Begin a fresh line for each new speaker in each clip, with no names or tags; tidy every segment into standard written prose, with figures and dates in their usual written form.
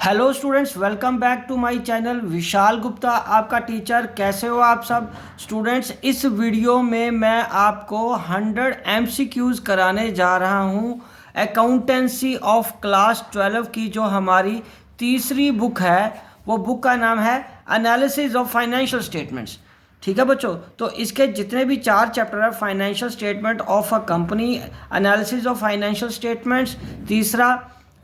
Hello students, welcome back to my channel. Vishal Gupta आपका teacher. कैसे हो आप सब स्टूडेंट्स? इस वीडियो में मैं आपको 100 MCQs कराने जा रहा हूं अकाउंटेंसी ऑफ क्लास 12 की जो हमारी तीसरी बुक है, वो बुक का नाम है एनालिसिस ऑफ फाइनेंशियल स्टेटमेंट्स। ठीक है बच्चों, तो इसके जितने भी 4 चैप्टर है, financial statement of a company, analysis of financial statements, तीसरा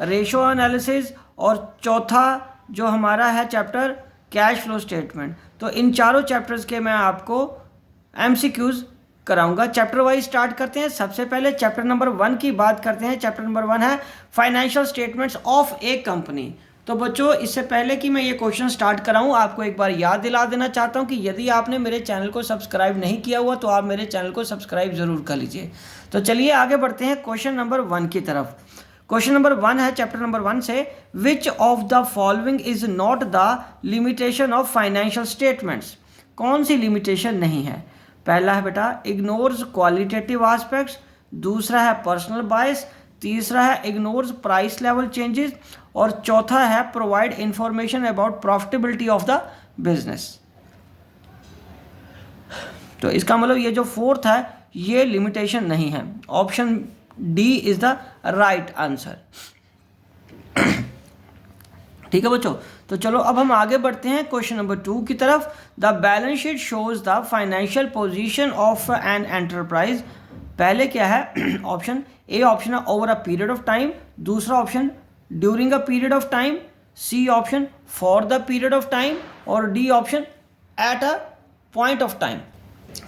रेशो एनालिसिस, और चौथा जो हमारा है चैप्टर कैश फ्लो स्टेटमेंट। तो इन चारों चैप्टर्स के मैं आपको MCQs कराऊंगा। चैप्टर वाइज स्टार्ट करते हैं। सबसे पहले चैप्टर नंबर 1 की बात करते हैं। चैप्टर नंबर 1 है financial statements of a company. तो बच्चों, इससे पहले कि मैं ये क्वेश्चन स्टार्ट कराऊं, आपको एक बार याद दिला देना चाहता हूं कि यदि आपने मेरे चैनल को सब्सक्राइब नहीं किया हुआ तो आप मेरे चैनल को सब्सक्राइब जरूर कर लीजिए। तो चलिए आगे बढ़ते हैं क्वेश्चन नंबर 1 की तरफ। क्वेश्चन नंबर 1 है चैप्टर नंबर 1 से, विच of the following is not the limitation of financial statements. कौन सी लिमिटेशन नहीं है? पहला है बेटा इग्नोर्स क्वालिटेटिव एस्पेक्ट्स, दूसरा है पर्सनल बायस, तीसरा है इग्नोर्स प्राइस लेवल चेंजेस, और चौथा है provide information about profitability of the business. तो इसका मतलब ये जो फोर्थ है ये लिमिटेशन नहीं है। Option D is the right answer. ठीक है बच्चों, तो चलो अब हम आगे बढ़ते हैं क्वेश्चन नंबर 2 की तरफ। The balance sheet shows the financial position of an enterprise. पहले क्या है? ऑप्शन ए ऑप्शन है over a period of time, दूसरा option during a period of time, C option for the period of time, और D option at a point of time.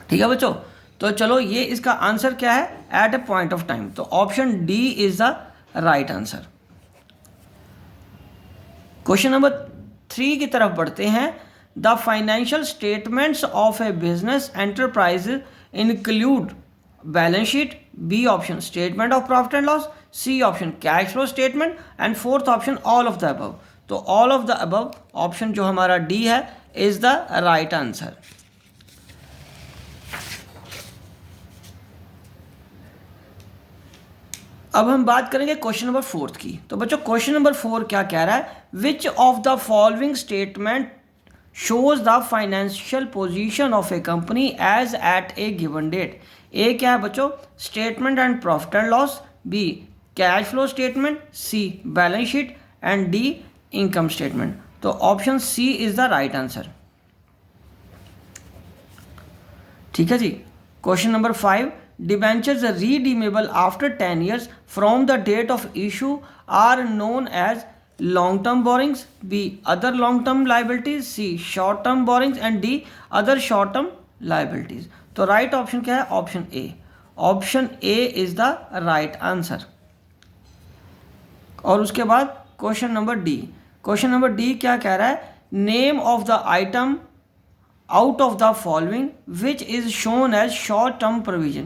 ठीक है बच्चों, तो चलो ये इसका आंसर क्या है? At a point of time. तो option D is the right answer. Question number 3 की तरफ बढ़ते हैं। The financial statements of a business enterprise include balance sheet, B option statement of profit and loss, C option cash flow statement, and fourth option all of the above. तो all of the above option जो हमारा D है is the right answer. अब हम बात करेंगे question number 4 की। तो बच्चों क्वेश्चन नंबर 4 क्या कह रहा है? Which of the following statement shows the financial position of a company as at a given date. A क्या है बच्चों? Statement and profit and loss, B cash flow statement, C balance sheet, and D income statement. तो option C is the right answer. ठीक है जी। Question number 5, debentures redeemable after 10 years from the date of issue are known as long term borrowings, B other long term liabilities, C short term borrowings, and D other short term liabilities। तो right option क्या है? Option A. Option A is the right answer. और उसके बाद question number D. Question number D क्या कह रहा है? Name of the item out of the following which is shown as short term provision.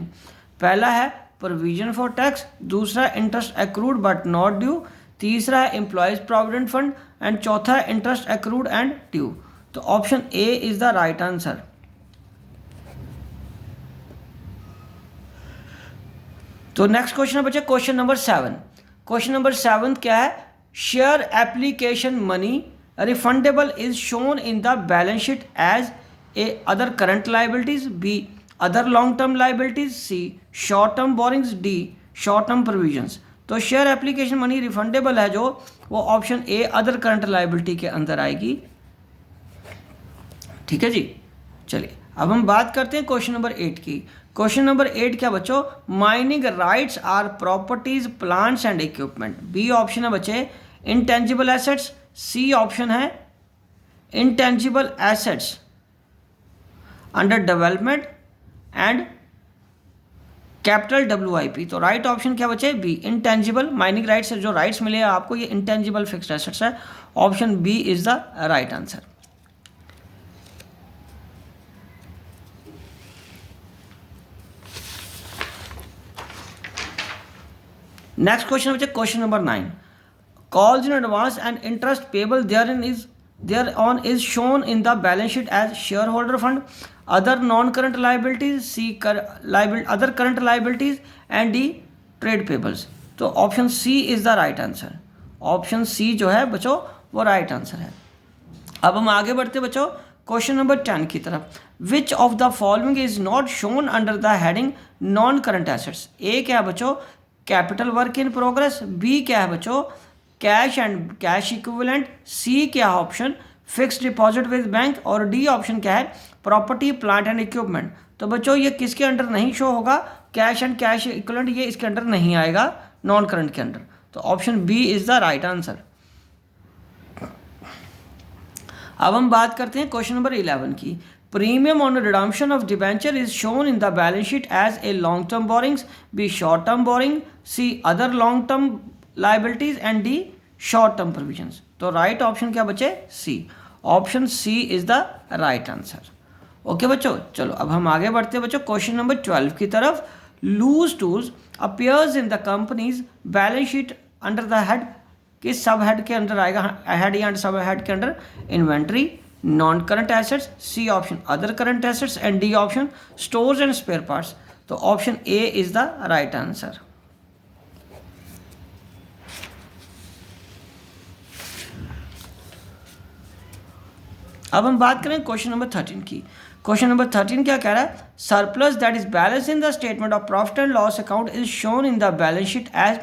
पहला है प्रोविजन फॉर टैक्स, दूसरा interest accrued but not due, तीसरा है एम्प्लॉयज प्रोविडेंट फंड, एंड चौथा है इंटरेस्ट एक्रूड एंड ड्यू। तो option A is the right answer. तो next question है बच्चे क्वेश्चन नंबर 7। क्वेश्चन नंबर 7 क्या है? Share application money refundable is shown in the balance sheet as a other current liabilities, B other long term liabilities, C short term borrowings, D short term provisions। तो share application money refundable है जो, वो option A other current liability के अंदर आएगी। ठीक है जी। चलिए अब हम बात करते हैं क्वेश्चन नंबर 8 की। क्वेश्चन नंबर 8 क्या बच्चों? Mining rights are properties plants and equipment. B option है बच्चे इंटेंजिबल एसेट्स, सी ऑप्शन है intangible assets under development and capital WIP। तो राइट ऑप्शन क्या बचे? B intangible. माइनिंग राइट्स से जो राइट्स मिले हैं आपको, ये इंटेंजिबल फिक्स्ड एसेट्स है। Option B is the right answer. Next question बचे question number 9। Calls in advance and interest payable thereon is shown in the balance sheet as shareholder fund, other non-current liabilities, C other current liabilities, and D trade payables। तो option C is the right answer. Option C जो है बच्चों वो right answer है। अब हम आगे बढ़ते बच्चों क्वेश्चन नंबर 10 की तरफ। Which of the following is not shown under the heading non current assets. A क्या है बच्चों, capital work in progress. B क्या है बच्चों, cash and cash equivalent. C क्या है option, fixed deposit with bank. और डी ऑप्शन क्या है, प्रॉपर्टी प्लांट एंड इक्विपमेंट। तो बच्चों ये किसके अंडर नहीं शो होगा, कैश एंड कैश इक्विवेलेंट, ये इसके अंडर नहीं आएगा नॉन करंट के अंडर। तो option B is the right answer. अब हम बात करते हैं क्वेश्चन नंबर 11 की। Premium on redemption of debenture is shown in the balance sheet as A long term borrowings, B short term borrowing, C other long term liabilities and D short term provisions. तो right option क्या बचे, C. Option C is the right answer. Okay बच्चों, चलो अब हम आगे बढ़ते हैं बच्चों क्वेश्चन नंबर 12 की तरफ। Loose tools appears in the company's balance sheet under the head, किस सब हेड के अंदर आएगा, हेड या सब हेड के under, inventory, non current assets, C option other current assets and D option stores and spare parts. तो option A is the right answer. अब हम बात करें क्वेश्चन नंबर 13 की। क्वेश्चन नंबर 13 क्या कह रहा है, surplus that is balance in the statement of profit and loss account is shown in the balance sheet as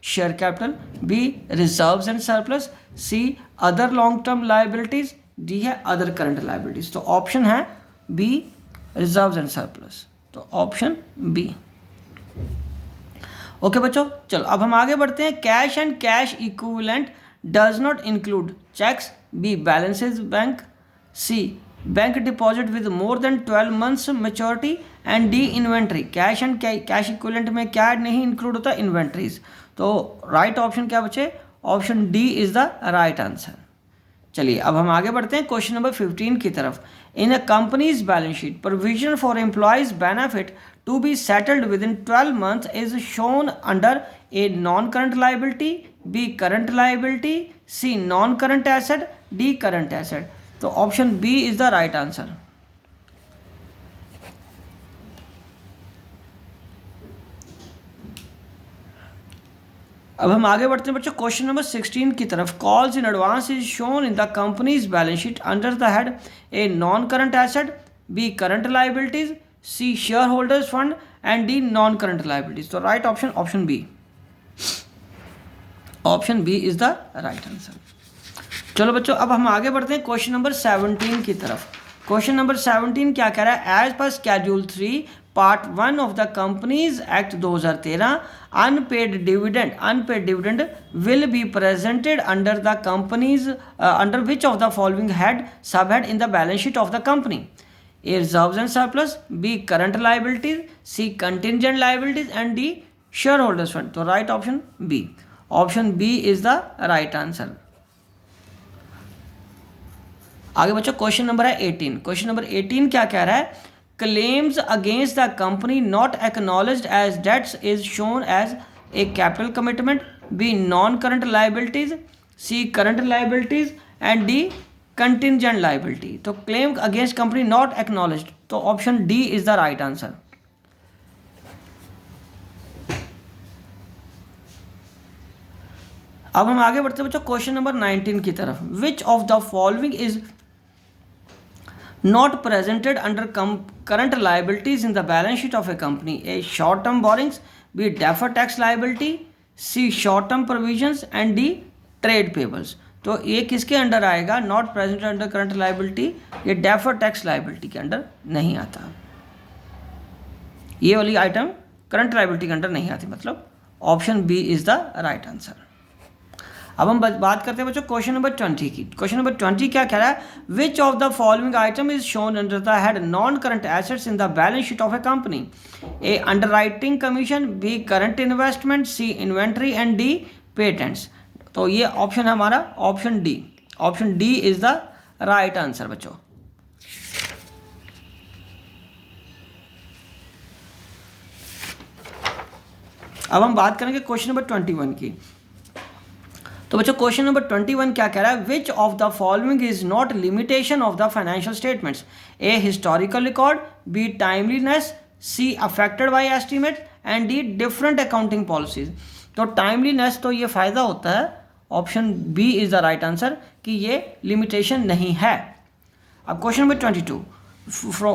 share capital, B reserves and surplus, C other long term liabilities, D है other current liabilities. तो option है B reserves and surplus. तो option B. Okay बच्चों, चलो अब हम आगे बढ़ते हैं। Cash and cash equivalent does not include cheques, B balances bank, C bank deposit with more than 12 months maturity and D inventory. Cash and cash equivalent में क्या नहीं इंक्लूड होता, इन्वेंट्रीज। तो राइट ऑप्शन क्या बचे, option D is the right answer. चलिए अब हम आगे बढ़ते हैं क्वेश्चन नंबर 15 की तरफ। In a company's balance sheet provision for employees benefit to be settled within 12 months is shown under A non current liability, B current liability, C non current asset, D current asset. तो option B is the right answer. अब हम आगे बढ़ते हैं बच्चों question number 16 की तरफ। Calls in advance is shown in the company's balance sheet under the head A non current asset, B current liabilities, C share holders fund and D non current liabilities. तो right option option B. Option B is the right answer. चलो बच्चों अब हम आगे बढ़ते हैं question number 17 की तरफ। क्वेश्चन नंबर 17 क्या कह रहा है, as per schedule 3 part 1 of the Companies Act 2013 unpaid dividend will be presented under the companies under which of the following head sub head in the balance sheet of the company, A reserves and surplus, B current liabilities, C contingent liabilities and D share holders fund. तो right option B. Option B is the right answer. आगे बच्चों question number है 18। Question number 18 क्या कह रहा है, claims against the company not acknowledged as debts is shown as A capital commitment, B non current liabilities, C current liabilities and D contingent liability. तो claim against company not acknowledged, तो option D is the right answer. अब हम आगे बढ़ते हैं बच्चों question number 19 की तरफ। Which of the following is not presented under current liabilities in the balance sheet of a company, a short term borrowings, b deferred tax liability, c short term provisions and d trade payables। तो ये किसके under आएगा, not present under current liability, ये deferred tax liability के under नहीं आता। ये वाली आइटम करंट लाइबिलिटी के अंडर नहीं आती, मतलब option B is the right answer. अब हम बात करते हैं बच्चों क्वेश्चन नंबर 20 की। क्वेश्चन नंबर 20 क्या कह रहा है, which of the following item is shown under the head non current assets in the balance sheet of a company, A underwriting commission, B current investment, C inventory and D patents. तो ये option है हमारा option D. Option D is the right answer बच्चों। अब हम बात करेंगे question number 21 की। तो बच्चों क्वेश्चन नंबर 21 क्या कह रहा है, which of the following is not limitation of the financial statements, A historical record, B timeliness, C affected by estimate and D different accounting policies. तो टाइमलीनेस तो ये फ़ायदा होता है option B is the right answer कि ये limitation नहीं है। अब question number 22,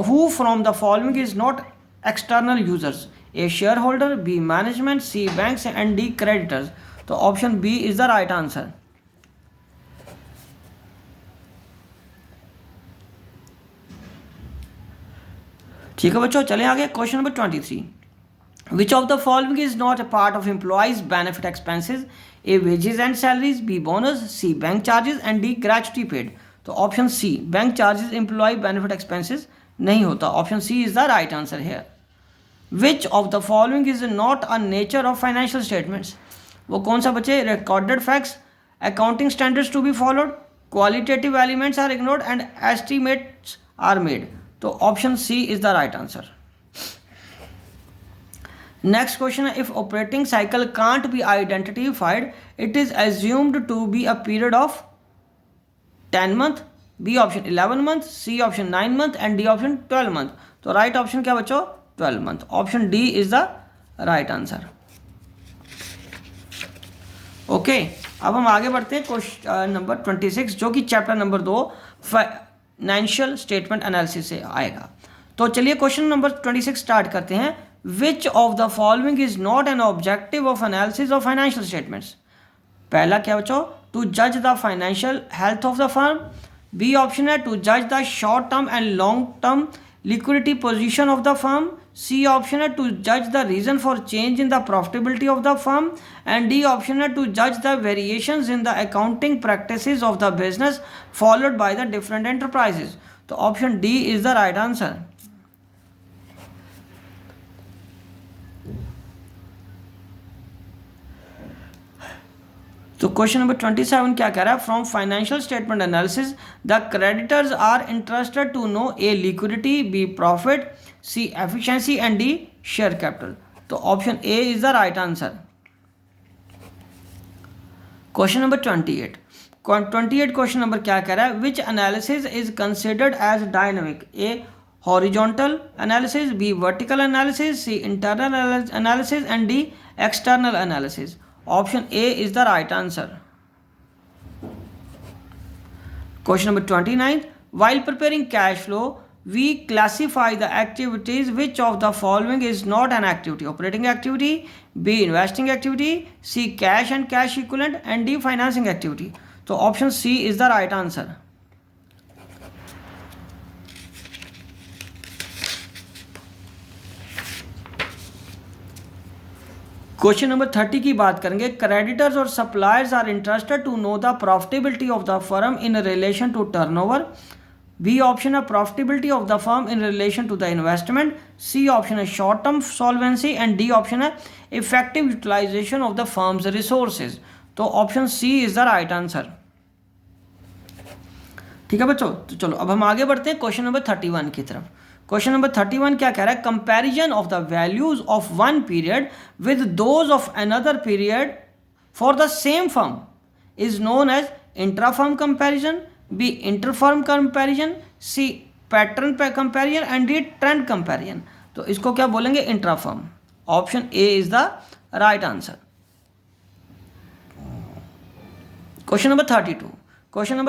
who from the following is not external users? A share holder, B management, C banks and D creditors. तो option B is the right answer. ठीक है बच्चों, चलें आगे। Question number 23, which of the following is not a part of employees benefit expenses? A wages and salaries, B bonus, C bank charges and D gratuity paid. तो option C, bank charges employee benefit expenses नहीं होता। Option C is the right answer here. Which of the following is not a nature of financial statements? वो कौन सा बच्चे? Recorded facts, accounting standards to be followed, qualitative elements are ignored and estimates are made. तो option C is the right answer. Next question है, if operating cycle can't be identified it is assumed to be a period of 10 month, B option 11 month, C option 9 month and D option 12 month. तो right option क्या बच्चों? 12 month. Option D is the right answer. Okay, अब हम आगे बढ़ते हैं question number 26 जो कि chapter number 2 financial statement analysis से आएगा। तो चलिए क्वेश्चन नंबर 26 स्टार्ट करते हैं। Which of the following is not an objective of analysis of financial statements? पहला क्या बच्चों? टू जज the financial health of the firm, B option है टू जज the short term and long term liquidity position of the firm, C option है to जज the reason for change in the profitability of the firm and D option है to जज the variations in the accounting practices of the business followed by the different enterprises. तो option D is the right answer. तो question number 27 क्या कह रहा है? From financial statement analysis the creditors are interested to know A liquidity, B profit, C efficiency and D share capital. तो option A is the right answer. Question number 28 question number क्या कह रहा है? Which analysis is considered as dynamic? A horizontal analysis, B vertical analysis, C internal analysis and D external analysis. Option A is the right answer. Question number 29. While preparing cash flow, we classify the activities. Which of the following is not an activity? Operating activity, B investing activity, C cash and cash equivalent and D financing activity. So option C is the right answer. Question number 30 की बात करेंगे। Creditors और suppliers are interested to know the profitability of the firm in relation to turnover, B option है profitability of the firm in relation to the investment, C option है short term solvency and D option है effective utilization of the firm's resources. तो option C is the right answer. ठीक है बच्चों, तो चलो अब हम आगे बढ़ते हैं क्वेश्चन नंबर 31 की तरफ। क्वेश्चन नंबर 31 क्या कह रहा है? Comparison of the values of one period with those of another period for the same firm is known as intra firm comparison, B inter firm comparison, C pattern comparison and D trend comparison. तो इसको क्या बोलेंगे? Intra firm. Option A is the right answer. Question number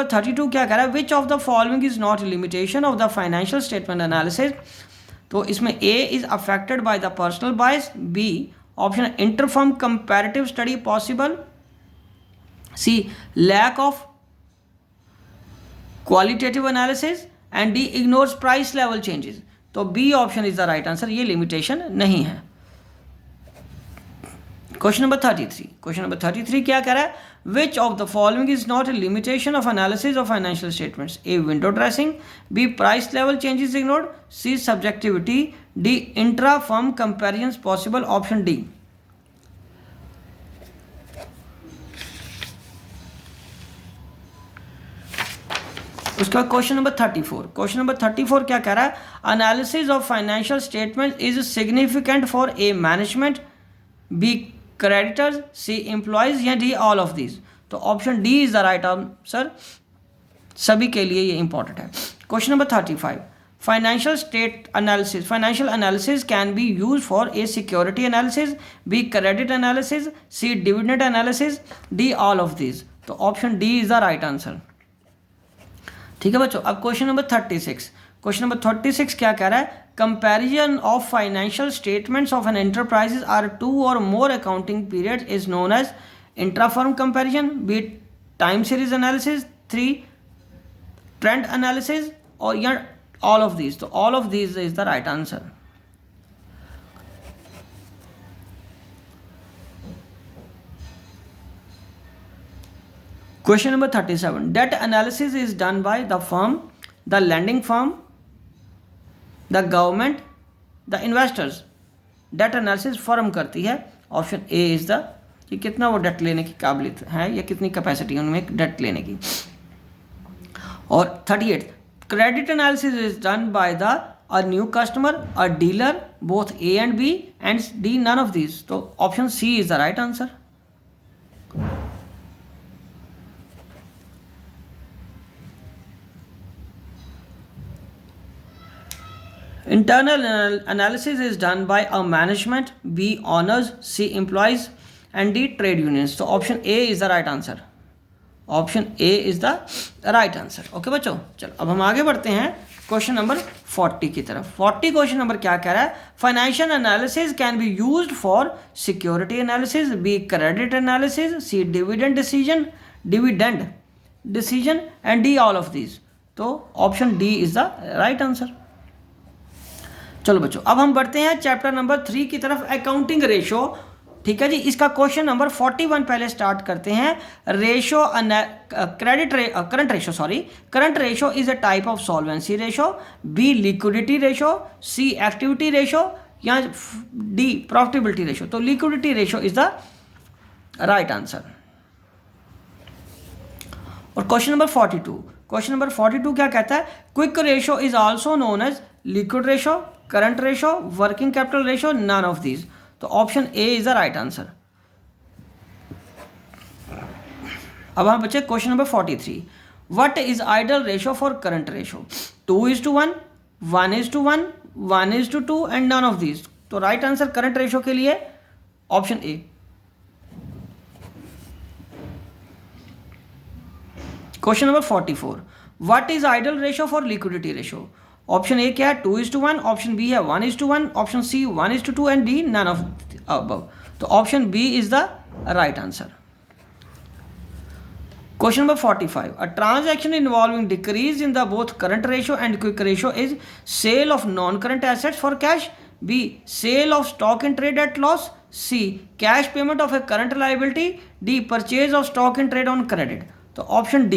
32 क्या कह रहा है? Which of the following is not limitation of the financial statement analysis? तो इसमें ए is affected by the personal bias, B option inter firm comparative study possible, C lack of qualitative analysis and D ignores price level changes. तो B option is the right answer, ये limitation नहीं है। Question number 33 क्या कह रहा है? Which of the following is not a limitation of analysis of financial statements? A window dressing, B price level changes ignored, C subjectivity, D intra firm comparison possible. Option D. उसके बाद question number 34 क्या कह रहा है? Analysis of financial statement is significant for A management, B creditors, C employees या D all of these. तो option D is the right answer, सभी के लिए ये इंपॉर्टेंट है। Question number 35 financial analysis can be use for A security analysis, B credit analysis, C dividend analysis, D all of these. तो option D is the right answer. ठीक है बच्चों, अब क्वेश्चन नंबर 36। क्वेश्चन नंबर 36 क्या कह रहा है? Comparison of financial statements of an enterprises are 2 और more accounting period is known as intra firm comparison, B time series analysis, 3 trend analysis, और या ऑल ऑफ दीज। तो all of these is the right answer. Question number 37. Debt analysis is done by the firm, the lending firm, the government, the investors. Debt analysis firm करती है। Option A is the, कि कितना वो date लेने की काबिलियत है या कितनी कैपेसिटी है उनमें डेट लेने की। और 38. Credit analysis is done by the a new customer, a dealer, both A and B, and D none of these. तो option C is the right answer. Internal analysis is done by a management, B owners, C employees, and D trade unions. तो option A is the right answer. Option A is the right answer. Okay बच्चों, चलो अब हम आगे बढ़ते हैं question number 40 की तरफ। 40 क्वेश्चन नंबर क्या कह रहा है? Financial analysis can be used for security analysis, B credit analysis, C dividend decision, and D all of these. तो option D is the right answer. चलो बच्चों, अब हम बढ़ते हैं चैप्टर नंबर 3 की तरफ, अकाउंटिंग रेशो। ठीक है जी, इसका क्वेश्चन नंबर 41 पहले स्टार्ट करते हैं। Ratio current ratio is a type of solvency ratio, B liquidity ratio, C activity ratio, या डी प्रॉफिटेबिलिटी रेशो। तो liquidity ratio is the right answer. और क्वेश्चन नंबर 42 क्या कहता है? Quick ratio is also known as liquid ratio, current ratio, working capital ratio, none of these. तो option A is the right answer. अब हम बच्चे question number 43। What is ideal ratio for current ratio? 2:1, 1:1, 1:2 and none of these. तो right answer current ratio के लिए option A. Question number 44। What is ideal ratio for liquidity ratio? Option A क्या है? 2:1, option B है 1:1, option C 1:2 and D none of above. तो option B is the right answer. Question number 45। A transaction involving decrease in the both current ratio and quick ratio is cell of non current assets for cash, B sale of stock in trade at loss, C cash payment of a current liability, D purchase of stock in trade on credit. तो option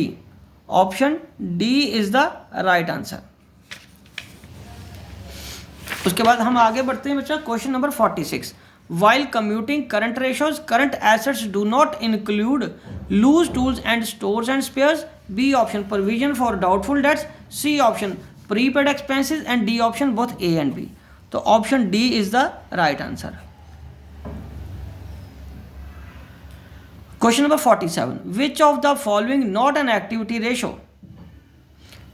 D is the right answer. उसके बाद हम आगे बढ़ते हैं बच्चा question number 46। While computing current ratios, current assets do not include loose tools and stores and spares, B option provision for doubtful debts, C option prepaid expenses, and D option both A and B. तो option D is the right answer. Question number 47। Which of the following not an activity ratio?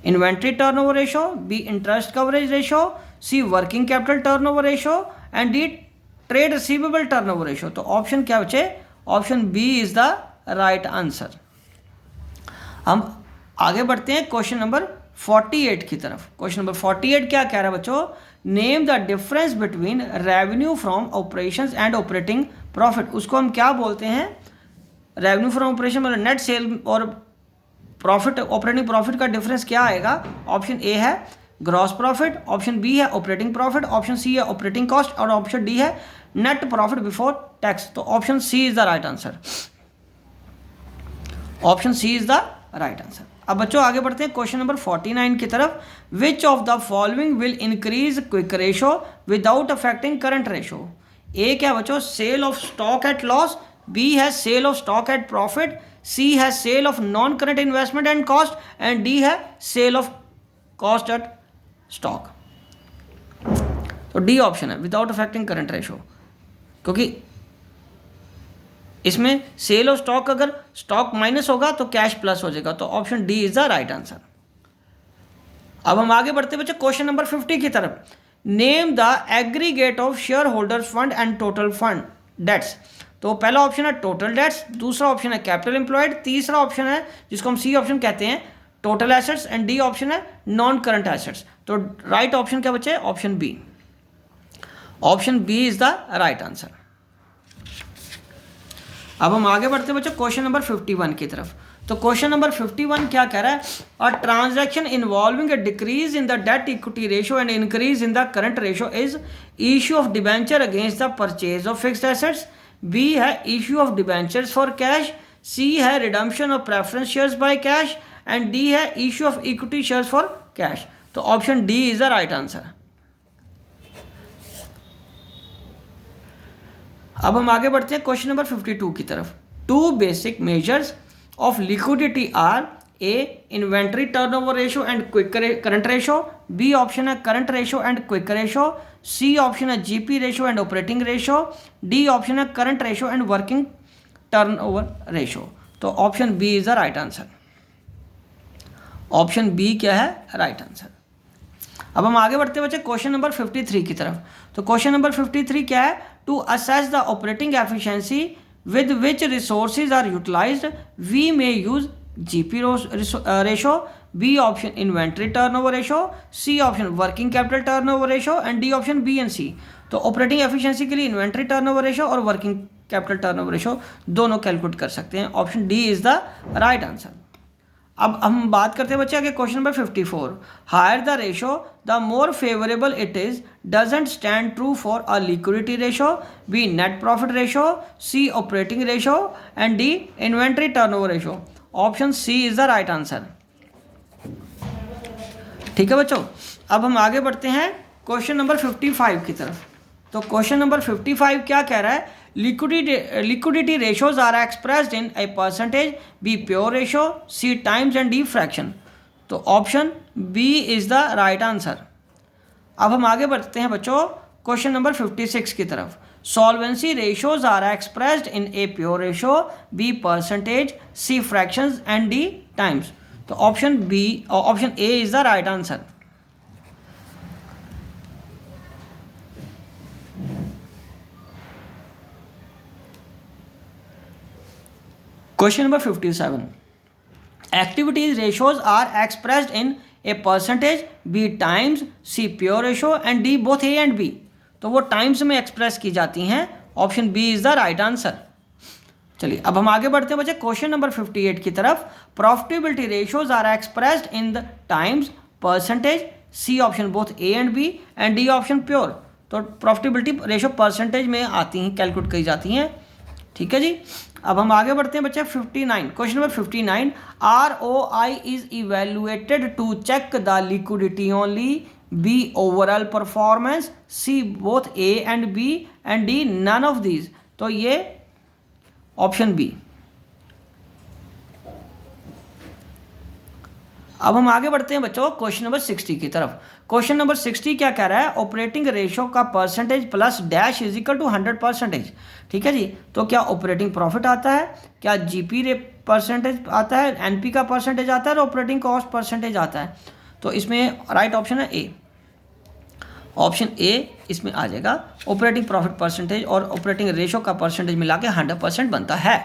Inventory turnover ratio, B interest coverage ratio, C working capital turnover ratio, and D trade receivable turnover ratio. तो option क्या बचे? Option B is the right answer. हम आगे बढ़ते हैं question number 48 की तरफ। Question number 48 क्या कह रहा है बच्चों? Name the difference between revenue from operations and operating profit. उसको हम क्या बोलते हैं? रेवेन्यू फ्रॉम ऑपरेशन मतलब नेट सेल और प्रॉफिट, ऑपरेटिंग प्रॉफिट का डिफरेंस क्या आएगा? ऑप्शन ए है ग्रॉस प्रॉफिट, ऑप्शन बी है ऑपरेटिंग प्रॉफिट, ऑप्शन सी है ऑपरेटिंग कॉस्ट, और ऑप्शन डी है नेट प्रॉफिट बिफोर टैक्स। तो option C is the right answer. Option C is the right answer. अब बच्चों आगे बढ़ते हैं क्वेश्चन नंबर 49 की तरफ। Which of the following will increase quick ratio without affecting current ratio? A क्या बच्चों? Sale of stock at loss, B है sale of stock at profit, C है sale of non current investment and cost, and D है sale of cost at stock. तो D option है without affecting current ratio, क्योंकि इसमें sale of stock, अगर stock minus होगा तो cash plus हो जाएगा। तो option D is the right answer. अब हम आगे बढ़ते बच्चे क्वेश्चन नंबर 50 की तरफ। Name the aggregate of share holders fund and total fund debts. तो पहला ऑप्शन है टोटल डेट्स, दूसरा ऑप्शन है कैपिटल एम्प्लॉयड, तीसरा ऑप्शन है जिसको हम सी ऑप्शन कहते हैं total assets, and D option है नॉन करंट एसेट्स। तो राइट ऑप्शन क्या बचे? Option B. Option B is the right answer. अब हम आगे बढ़ते हैं बच्चों क्वेश्चन नंबर 51 की तरफ। तो क्वेश्चन नंबर 51 क्या कह रहा है? A transaction involving a decrease in the debt equity ratio and increase in the current ratio is issue of debenture against the purchase of fixed assets, B है issue of debentures for cash, C है redemption of preference shares by cash, and D है issue of equity shares for cash. तो option D is the right answer. अब हम आगे बढ़ते हैं question number 52 की तरफ। Two basic measures of liquidity are A inventory turnover ratio and quick current ratio, B option है current ratio and quick ratio, C option है GP ratio and operating ratio, D option है current ratio and working turnover ratio. तो option B is the right answer. Option B क्या है? Right answer. अब हम आगे बढ़ते बच्चे क्वेश्चन नंबर 53 की तरफ। तो क्वेश्चन नंबर 53 क्या है? To assess the operating efficiency with which resources are utilised we may use GP ratio, B option inventory turnover ratio, C option working capital turnover ratio, and D option B and C. तो operating efficiency के लिए inventory turnover ratio और working capital turnover ratio दोनों calculate कर सकते हैं। Option D is the right answer. अब हम बात करते हैं बच्चे आगे question number 54। Higher the ratio the more favourable it is doesn't stand true for A liquidity ratio, B net profit ratio, C operating ratio, and D inventory turnover ratio. Option C is the right answer. ठीक है बच्चों, अब हम आगे बढ़ते हैं question number 55 की तरफ। तो क्वेश्चन नंबर 55 क्या कह रहा है? liquidity ratios are expressed in a percentage, B pure ratio, C times and D fraction। तो option B is the right answer. अब हम आगे बढ़ते हैं बच्चों क्वेश्चन नंबर 56 की तरफ। Solvency ratios are expressed in A pure ratio, B percentage, C fractions and D times. तो option B, option A is the right answer. Question number 57. Activities ratios are expressed in a percentage, B times, C pure ratio and D both A and B। तो वो times में express की जाती हैं। Option B is the right answer. चलिए अब हम आगे बढ़ते हैं बच्चे क्वेश्चन नंबर 58 की तरफ। Profitability ratios are expressed in the times, percentage, C option both A and B, and D option pure. तो प्रॉफिटेबिलिटी रेशियो परसेंटेज में आती हैं, कैलकुलेट की जाती हैं। ठीक है जी। अब हम आगे बढ़ते हैं बच्चे 59 question number 59। ROI is evaluated to check the liquidity only, B overall performance, C both A and B, and D none of these. तो ये ऑप्शन बी। अब हम आगे बढ़ते हैं बच्चों क्वेश्चन नंबर 60 की तरफ। क्वेश्चन नंबर 60 क्या कह रहा है? ऑपरेटिंग रेशियो का percentage plus dash is equal to 100%। ठीक है जी। तो क्या ऑपरेटिंग प्रॉफिट आता है, क्या जीपी परसेंटेज आता है, एनपी का परसेंटेज आता है और ऑपरेटिंग कॉस्ट परसेंटेज आता है। तो इसमें राइट ऑप्शन है ए। ऑप्शन ए इसमें आ जाएगा। ऑपरेटिंग प्रॉफिट परसेंटेज और ऑपरेटिंग रेशियो का परसेंटेज मिला के 100% बनता है।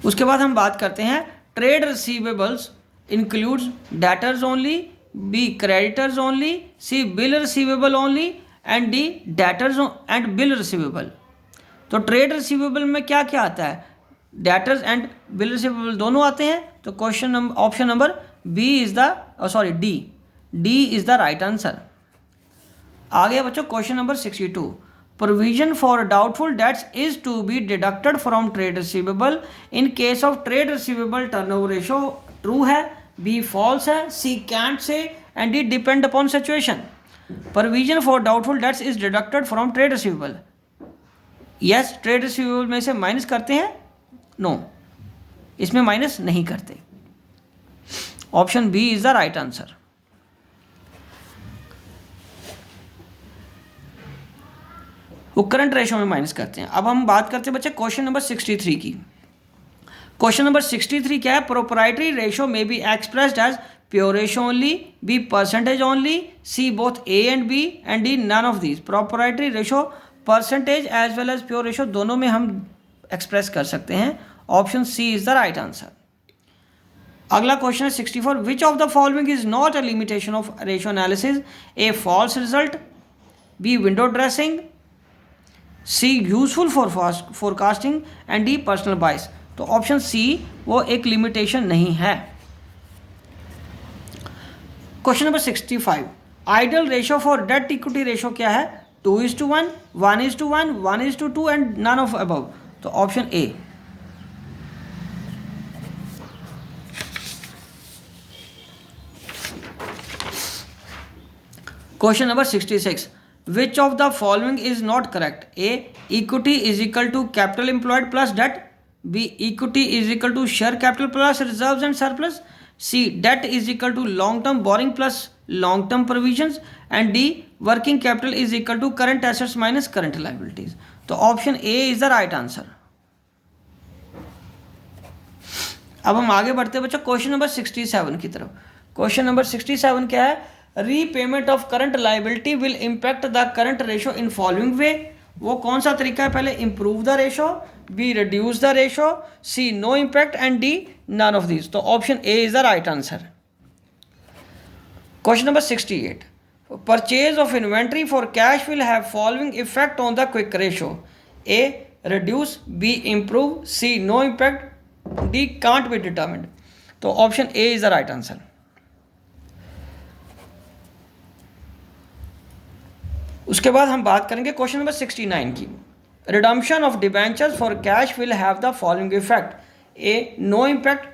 उसके बाद हम बात करते हैं trade receivables includes debtors only, B creditors only, C bill receivable only, and D debtors and bill receivable। तो ट्रेड रिसीवेबल में क्या क्या आता है? डेटर्स एंड बिल रिसीवेबल दोनों आते हैं। तो question option number B is the D is the right answer. आगे बच्चों question number 62। Provision for doubtful debts is to be deducted from trade receivable in case of trade receivable turnover ratio true है, B false है, C can't say, and D depend upon situation. Provision for doubtful debts is deducted from trade receivable. Yes, trade receivable में से minus करते हैं? No, इसमें minus नहीं करते। Option B is the right answer. वो current ratio में minus करते हैं। अब हम बात करते हैं बच्चे क्वेश्चन नंबर 63 की। क्वेश्चन नंबर 63 क्या है? Proprietary ratio may be expressed as pure ratio only, B percentage only, C both A and B, and D none of these. Proprietary ratio percentage as well as pure ratio दोनों में हम express कर सकते हैं। Option C is the right answer. अगला question है 64, which of the following is not a limitation of ratio analysis? A false result, B window dressing, C useful for forecasting and D personal bias. तो option C वो एक limitation नहीं है। Question number 65, ideal ratio for debt equity ratio क्या है? 2:1, 1:1, 1:2 and none of above. तो option A. Question number 66, which of the following is not correct? A equity is equal to capital employed plus debt, B equity is equal to share capital plus reserves and surplus, C debt is equal to long term borrowing plus long term provisions and D working capital is equal to current assets minus current liabilities. तो option A is the right answer. अब हम आगे बढ़ते हैं बच्चों question number 67 की तरफ। Question number 67 क्या है? Repayment of current liability will impact the current ratio in following way. वो कौन सा तरीका है? पहले improve the ratio, B reduce the ratio, C no impact and D none of this. तो option A is the right answer. Question number 68, purchase of inventory for cash will have following effect on the quick ratio? A reduce, B improve, C no impact, D can't be determined. तो option A is the right answer. उसके बाद हम बात करेंगे question number 69 की। Redemption of debentures for cash will have the following effect? A no impact,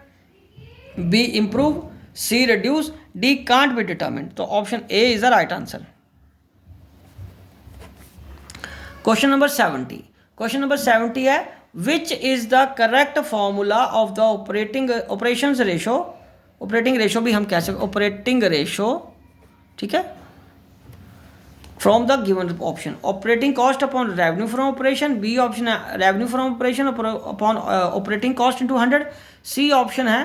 B improve, C reduce, D can't be determined. तो option A is the right answer. Question number 70, question number 70 है which is the correct formula of the operations ratio? Operating ratio भी हम कह सकते, operating ratio, ठीक है, from the given option. Operating cost upon revenue from operation, B option है revenue from operation upon operating cost into 100, C option है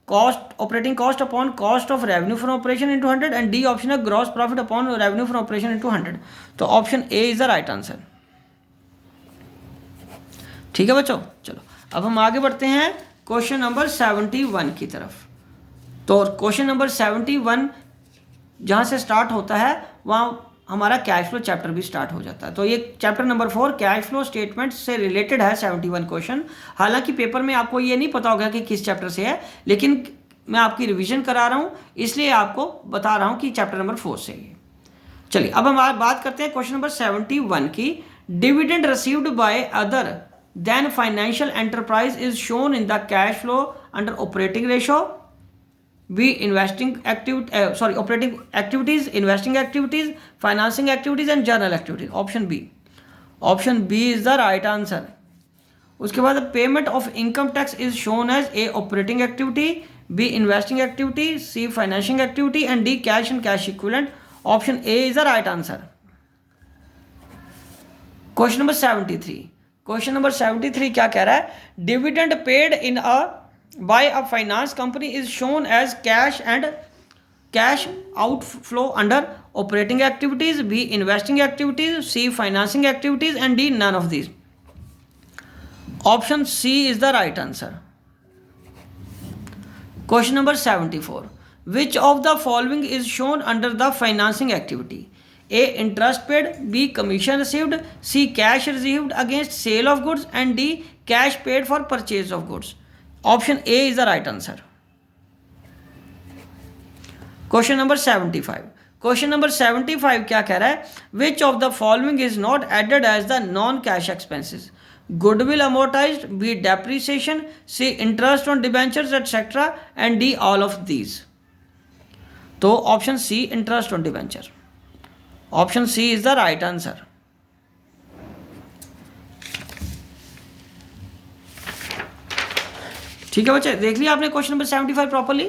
cost operating cost upon cost of revenue from operation into 100 and D option है gross profit upon revenue from operation into 100। तो option A is the right answer. ठीक है बच्चों, चलो अब हम आगे बढ़ते हैं क्वेश्चन नंबर 71 की तरफ। तो क्वेश्चन नंबर 71 जहाँ से स्टार्ट होता है वहाँ हमारा कैश फ्लो चैप्टर भी स्टार्ट हो जाता है। तो ये chapter number 4 cash flow statement से रिलेटेड है 71 क्वेश्चन। हालांकि पेपर में आपको ये नहीं पता होगा कि किस चैप्टर से है, लेकिन मैं आपकी रिवीजन करा रहा हूँ इसलिए आपको बता रहा हूँ कि चैप्टर नंबर 4 से है। चलिए अब हम बात करते हैं क्वेश्चन नंबर 71 की। Dividend received by other than financial enterprise is shown in the cash flow under operating ratio, B investing operating activities, investing activities, financing activities and journal activities. Option B, option B is the right answer. उसके बाद payment of income tax is shown as A operating activity, B investing activity, C financing activity and D cash and cash equivalent. Option A is the right answer. Question number 73, question number 73 क्या कह रहा है? Dividend paid in by a finance company is shown as cash and cash outflow under operating activities, B investing activities, C financing activities and D none of these. Option C is the right answer. Question number 74, which of the following is shown under the financing activity? A interest paid, B commission received, C cash received against sale of goods and D cash paid for purchase of goods. Option A is the right answer. Question number 75. Question number 75 क्या कह रहा है? Which of the following is not added as the non-cash expenses? Goodwill amortized, B depreciation, C interest on debentures etc. and D all of these. तो option C interest on debenture. Option C is the right answer. ठीक है बच्चे, देख लिया आपने question number 75 properly?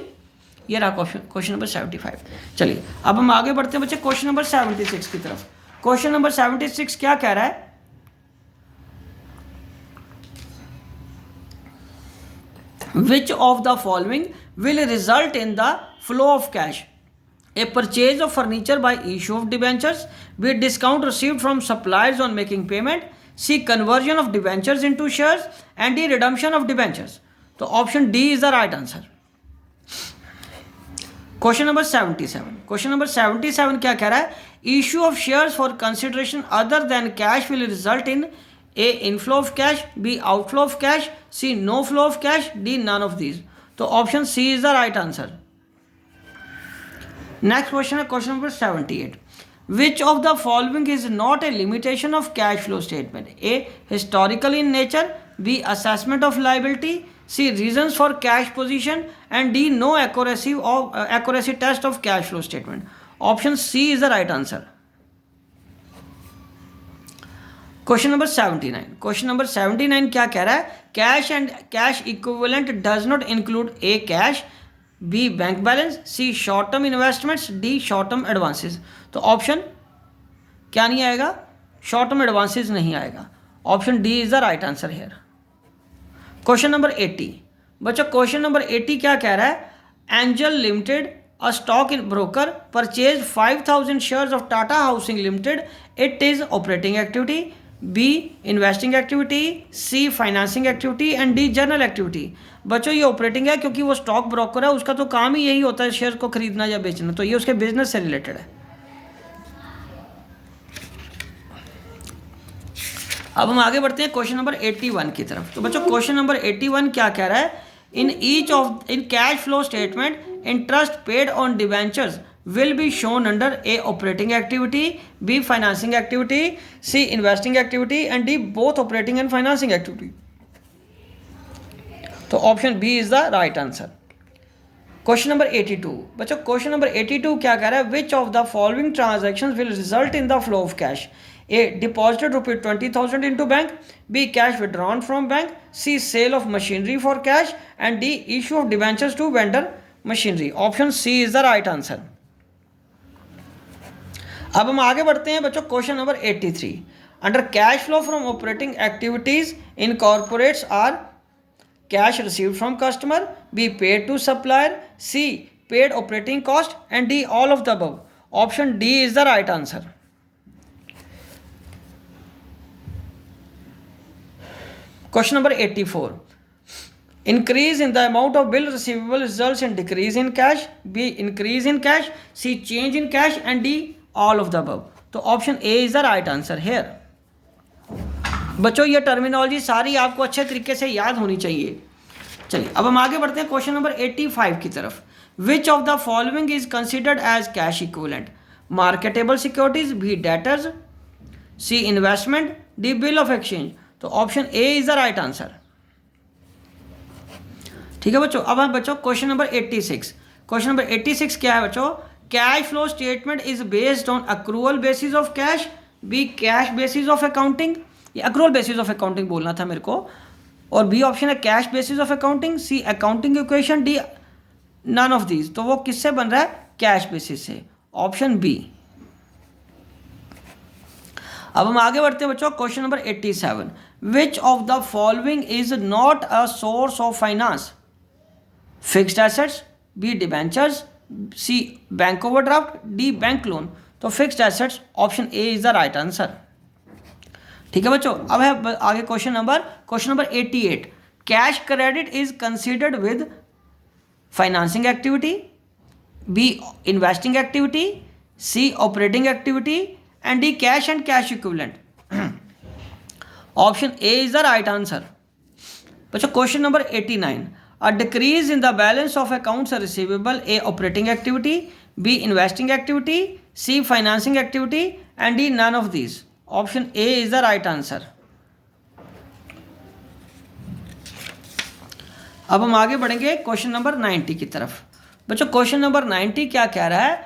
ये रहा question number 75। चलिए अब हम आगे बढ़ते हैं बच्चे क्वेश्चन नंबर 76 की तरफ। क्वेश्चन नंबर 76 क्या कह रहा है? Which of the following will result in the flow of cash? A purchase of furniture by issue of debentures. B. Discount received from suppliers on making payment. C. Conversion of debentures into shares. And D. Redemption of debentures. तो option D is the right answer. Question number 77। Question number 77 क्या कह रहा है? Issue of shares for consideration other than cash will result in A inflow of cash, B outflow of cash, C no flow of cash, D none of these. तो option C is the right answer. Next question है question number 78। Which of the following is not a limitation of cash flow statement? A historical in nature, B assessment of liability, C reasons for cash position, and D no accuracy test of cash flow statement. Option C is the right answer. Question number 79। Question number 79 क्या कह रहा है? Cash and cash equivalent does not include A cash, B bank balance, C short term investments, D short term advances. तो option क्या नहीं आएगा? Short term advances नहीं आएगा। Option D is the right answer here. Question number 80। बच्चों question number 80 क्या कह रहा है? Angel limited a stock in broker purchase 5000 shares of Tata housing limited. It is operating activity, B investing activity, C financing activity, and D general activity. बच्चों ये operating है क्योंकि वो स्टॉक ब्रोकर है, उसका तो काम ही यही होता है शेयर को खरीदना या बेचना, तो ये उसके बिजनेस से रिलेटेड है। अब हम आगे बढ़ते हैं क्वेश्चन नंबर 81 की तरफ। तो बच्चों क्वेश्चन नंबर 81 क्या कह रहा है? In cash flow statement interest paid on debentures will be shown under A operating activity, B financing activity, C investing activity, and D both operating and financing activity। तो option B is the right answer. Question number 82। बच्चों question number 82 क्या कह रहा है? Which of the following transactions will result in the flow of cash? A deposited ₹20,000 into bank, B cash withdrawn from bank, C sale of machinery for cash, and D issue of debentures to vendor machinery. Option C is the right answer. अब हम आगे बढ़ते हैं बच्चों question number 83। Under cash flow from operating activities incorporates are cash received from customer, B paid to supplier, C paid operating cost, and D all of the above. Option D is the right answer. Question number 84। Increase in the amount of bill receivable results in decrease in cash, B increase in cash, C change in cash, and D all of the above. तो option A is the right answer here. बच्चों ये terminology सारी आपको अच्छे तरीके से याद होनी चाहिए। चलिए अब हम आगे बढ़ते हैं क्वेश्चन नंबर 85 की तरफ। Which of the following is considered as cash equivalent? Marketable securities, B debtors, C investment, D bill of exchange. तो option A is the right answer. ठीक है बच्चों। अब हम बच्चों क्वेश्चन नंबर 86। क्वेश्चन नंबर 86 क्या है बच्चों? Cash flow statement is based on accrual basis of cash, B cash basis of accounting, ये अक्रूवल बेसिस ऑफ अकाउंटिंग बोलना था मेरे को, और बी ऑप्शन है cash basis of accounting, C accounting equation, D none of these. तो वो किससे बन रहा है? कैश बेसिस से। Option B. अब हम आगे बढ़ते हैं बच्चों question number 87। Which of the following is not a source of finance? Fixed assets, B debentures, C bank overdraft, D bank loan. तो fixed assets option A is the right answer. ठीक है बच्चों। अब है आगे question number 88। Cash credit is considered with financing activity, B investing activity, C operating activity, and D cash and cash equivalent. Option A is the right answer. बच्चों question number 89। A decrease in the balance of accounts receivable, A operating activity, B investing activity, C financing activity, and D none of these. Option A is the right answer. अब हम आगे बढ़ेंगे question number 90 की तरफ। बच्चों question number 90 क्या कह रहा है?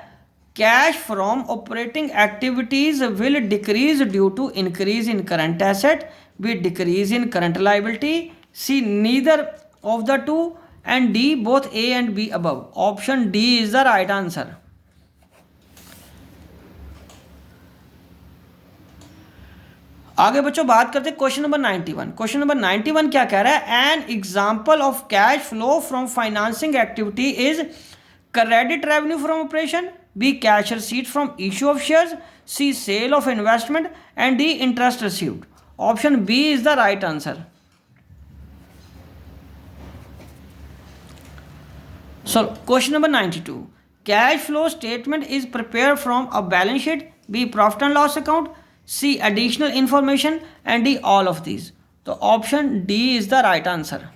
Cash from operating activities will decrease due to increase in current asset, B decrease in current liability, C neither of the two, and D both A and B above. Option D is the right answer. आगे बच्चों बात करते हैं question number 91। Question number 91 क्या कह रहा है? An example of cash flow from financing activity is credit revenue from operation, B cash receipt from issue of shares, C sale of investment, and D interest received. Option B is the right answer. So question number 92. Cash flow statement is prepared from a balance sheet, B profit and loss account, C additional information, and D all of these. So option D is the right answer.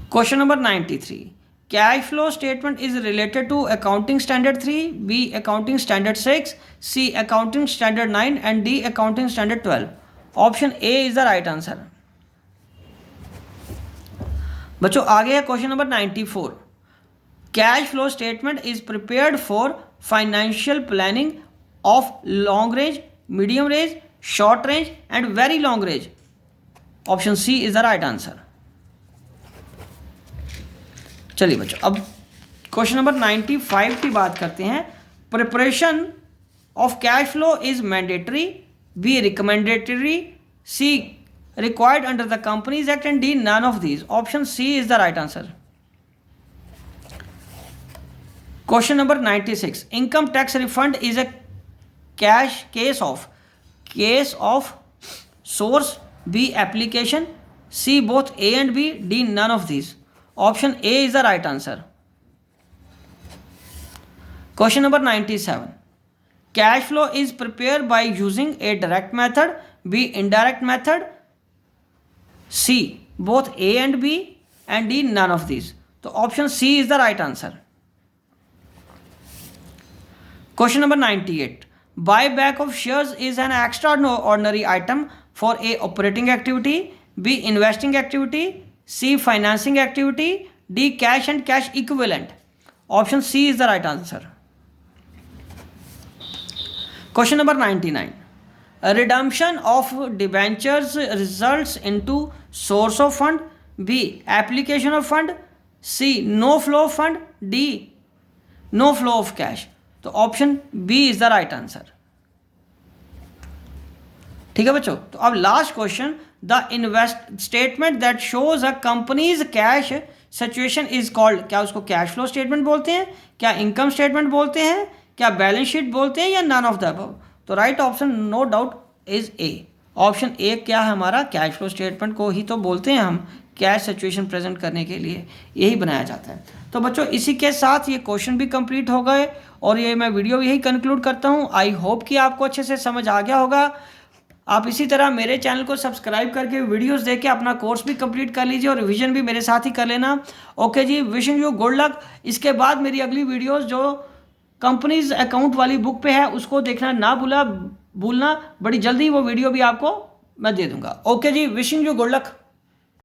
Question number 93. Cash flow statement is related to accounting standard 3, B accounting standard 6, C accounting standard 9, and D accounting standard 12. Option A is the right answer. बच्चों आगे है question number 94. Cash flow statement is prepared for financial planning of long range, medium range, short range and very long range. Option C is the right answer. चलिए बच्चों अब question number 95 की बात करते हैं. Preparation of cash flow is mandatory, B recommendatory, C required under the Companies Act, and D none of these. Option C is the right answer. Question number 96. Income tax refund is a case of source, B application, C both A and B, D none of these. Option A is the right answer. Question number 97. Cash flow is prepared by using A direct method, B indirect method, C both A and B, and D none of these. So option C is the right answer. Question number 98. Buyback of shares is an extraordinary item for A operating activity, B investing activity, C financing activity, D cash and cash equivalent. Option C is the right answer. Question number 99. A redemption of debentures results into source of fund, B application of fund, C no flow of fund, D no flow of cash. तो option B is the right answer. ठीक है बच्चों. तो अब last question. The invest statement that shows a company's cash situation is called. क्या उसको cash flow statement बोलते हैं, क्या इनकम स्टेटमेंट बोलते हैं, क्या बैलेंस शीट बोलते हैं, या नन ऑफ द अबव. तो right option no doubt is A. Option A क्या है हमारा, कैश फ्लो स्टेटमेंट को ही तो बोलते हैं हम कैश सिचुएशन प्रेजेंट करने के लिए यही बनाया जाता है. तो बच्चों इसी के साथ ये क्वेश्चन भी कंप्लीट हो गए और ये मैं वीडियो यही कंक्लूड करता हूँ. आई होप कि आपको अच्छे से समझ आ गया होगा. आप इसी तरह मेरे चैनल को सब्सक्राइब करके वीडियोस देख के अपना कोर्स भी कंप्लीट कर लीजिए और रिवीजन भी मेरे साथ ही कर लेना. ओके जी, विशिंग यू गुड लक. इसके बाद मेरी अगली वीडियोज़ जो कंपनीज अकाउंट वाली बुक पे है उसको देखना ना भूलना. बड़ी जल्दी वो वीडियो भी आपको मैं दे दूंगा. ओके जी, विशिंग यू गुड लक.